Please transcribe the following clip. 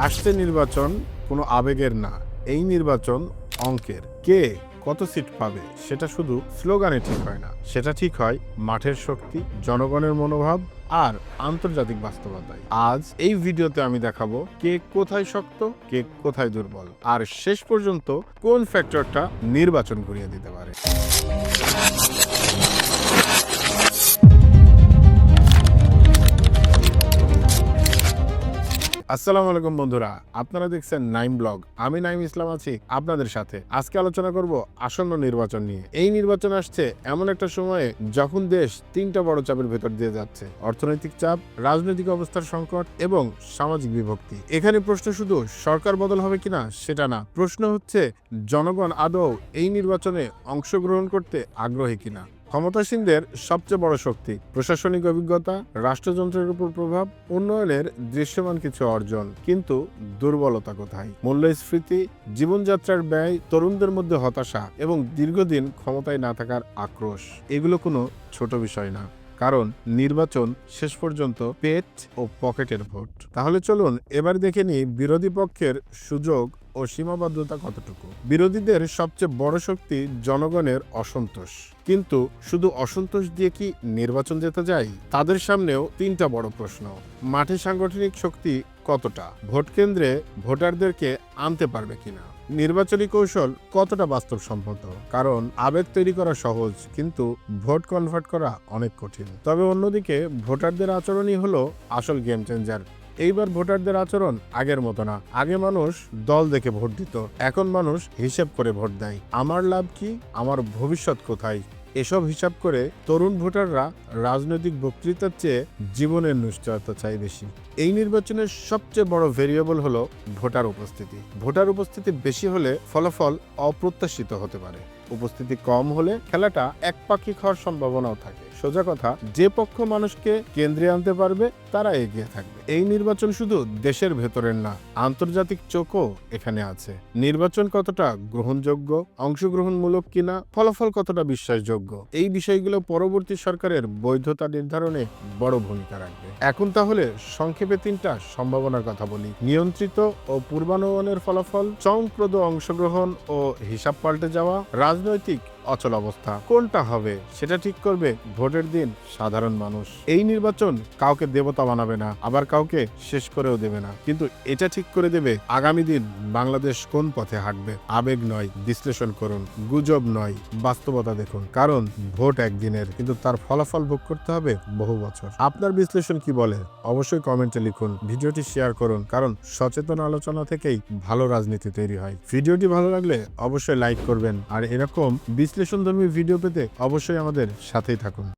আসছে নির্বাচন কোনো আবেগের না, এই নির্বাচন অঙ্কের। কে কত সিট পাবে সেটা শুধু স্লোগানে ঠিক হয় না, সেটা ঠিক হয় মাঠের শক্তি, জনগণের মনোভাব আর আন্তর্জাতিক বাস্তবতায়। আজ এই ভিডিওতে আমি দেখাবো কে কোথায় শক্ত, কে কোথায় দুর্বল, আর শেষ পর্যন্ত কোন ফ্যাক্টরটা নির্বাচন ঘুরিয়ে দিতে পারে। আসসালামু আলাইকুম বন্ধুরা, আপনারা দেখছেন নাইম ব্লগ। আমি নাইম ইসলাম আছি আপনাদের সাথে। আজকে আলোচনা করব আসন্ন নির্বাচন নিয়ে। এই নির্বাচন আসছে এমন একটা সময়ে যখন দেশ তিনটা বড় চাপের ভেতর দিয়ে যাচ্ছে: অর্থনৈতিক চাপ, রাজনৈতিক অবস্থার সংকট এবং সামাজিক বিভক্তি। এখানে প্রশ্ন শুধু সরকার বদল হবে কিনা সেটা না, প্রশ্ন হচ্ছে জনগণ আদৌ এই নির্বাচনে অংশগ্রহণ করতে আগ্রহী কিনা। ক্ষমতাসীনদের সবচেয়ে বড় শক্তি প্রশাসনিক অভিজ্ঞতা, রাষ্ট্রযন্ত্রের উপর প্রভাব, উন্নয়নের দৃশ্যমান কিছু অর্জন। কিন্তু দুর্বলতা কোথায়? মূল্যস্ফীতি, জীবনযাত্রার ব্যয়, তরুণদের মধ্যে হতাশা এবং দীর্ঘদিন ক্ষমতায় না থাকার আক্রোশ। এগুলো কোনো ছোট বিষয় না, কারণ নির্বাচন শেষ পর্যন্ত পেট ও পকেটের ভোট। তাহলে চলুন এবার দেখে নিই বিরোধী পক্ষের সুযোগ ও সীমাবদ্ধতা কতটুকু। বিরোধীদের সবচেয়ে বড় শক্তি জনগণের অসন্তোষ। কিন্তু শুধু অসন্তোষ দিয়ে কি নির্বাচন জেতা যায়? তাদের সামনেও তিনটা বড় প্রশ্ন: মাঠে সাংগঠনিক শক্তি কতটা, ভোট কেন্দ্রে ভোটারদেরকে আনতে পারবে কিনা, নির্বাচনী কৌশল কতটা বাস্তবসম্মত। কারণ আবেগ তৈরি করা সহজ, কিন্তু ভোট কনভার্ট করা অনেক কঠিন। তবে অন্যদিকে ভোটারদের আচরণই হলো আসল গেম চেঞ্জার। এইবার ভোটারদের আচরণ আগের মতো না। আগে মানুষ দল দেখে ভোট দিত, এখন মানুষ হিসেব করে ভোট দেয়। আমার লাভ কি, আমার ভবিষ্যৎ কোথায়, এসব হিসাব করে তরুণ ভোটাররা রাজনৈতিক বক্তৃতার চেয়ে জীবনের নিশ্চয়তা চাই বেশি। এই নির্বাচনের সবচেয়ে বড় ভেরিয়েবল হলো ভোটার উপস্থিতি। ভোটার উপস্থিতি বেশি হলে ফলাফল অপ্রত্যাশিত হতে পারে, উপস্থিতি কম হলে খেলাটা একপাক্ষিক হওয়ার সম্ভাবনাও থাকে। সোজা কথা, যে পক্ষ মানুষকে কেন্দ্রে আনতে পারবে তারা এগিয়ে থাকবে। এই নির্বাচন শুধু দেশের ভেতরের না, আন্তর্জাতিক চোখও এখানে আছে। নির্বাচন কতটা গ্রহণযোগ্য, অংশগ্রহণমূলক কিনা, ফলাফল কতটা বিশ্বাসযোগ্য, এই বিষয়গুলো পরবর্তী সরকারের বৈধতা নির্ধারণে বড় ভূমিকা রাখবে। এখন তাহলে সংক্ষেপে তিনটা সম্ভাবনার কথা বলি: নিয়ন্ত্রিত ও পূর্বানুমানের ফলাফল, চমকপ্রদ অংশগ্রহণ ও হিসাব পাল্টে যাওয়া, রাজনৈতিক অচল অবস্থা। কোনটা হবে সেটা ঠিক করবে ভোটের দিন সাধারণ মানুষ। এই নির্বাচন কাউকে দেবতা বানাবে না, আবার কাউকে শেষ করেও দেবে না, কিন্তু এটা ঠিক করে দেবে আগামী দিন বাংলাদেশ কোন পথে হাঁটবে। আবেগ নয়, বিশ্লেষণ করুন; গুজব নয়, বাস্তবতা দেখুন। কারণ ভোট একদিনের, কিন্তু তার ফলাফল ভোগ করতে হবে বহু বছর। আপনার বিশ্লেষণ কি বলে অবশ্যই কমেন্টে লিখুন, ভিডিওটি শেয়ার করুন, কারণ সচেতন আলোচনা থেকেই ভালো রাজনীতি তৈরি হয়। ভিডিওটি ভালো লাগলে অবশ্যই লাইক করবেন, আর এরকম বিশ্লেষণধর্মী ভিডিও পেতে অবশ্যই আমাদের সাথেই থাকুন।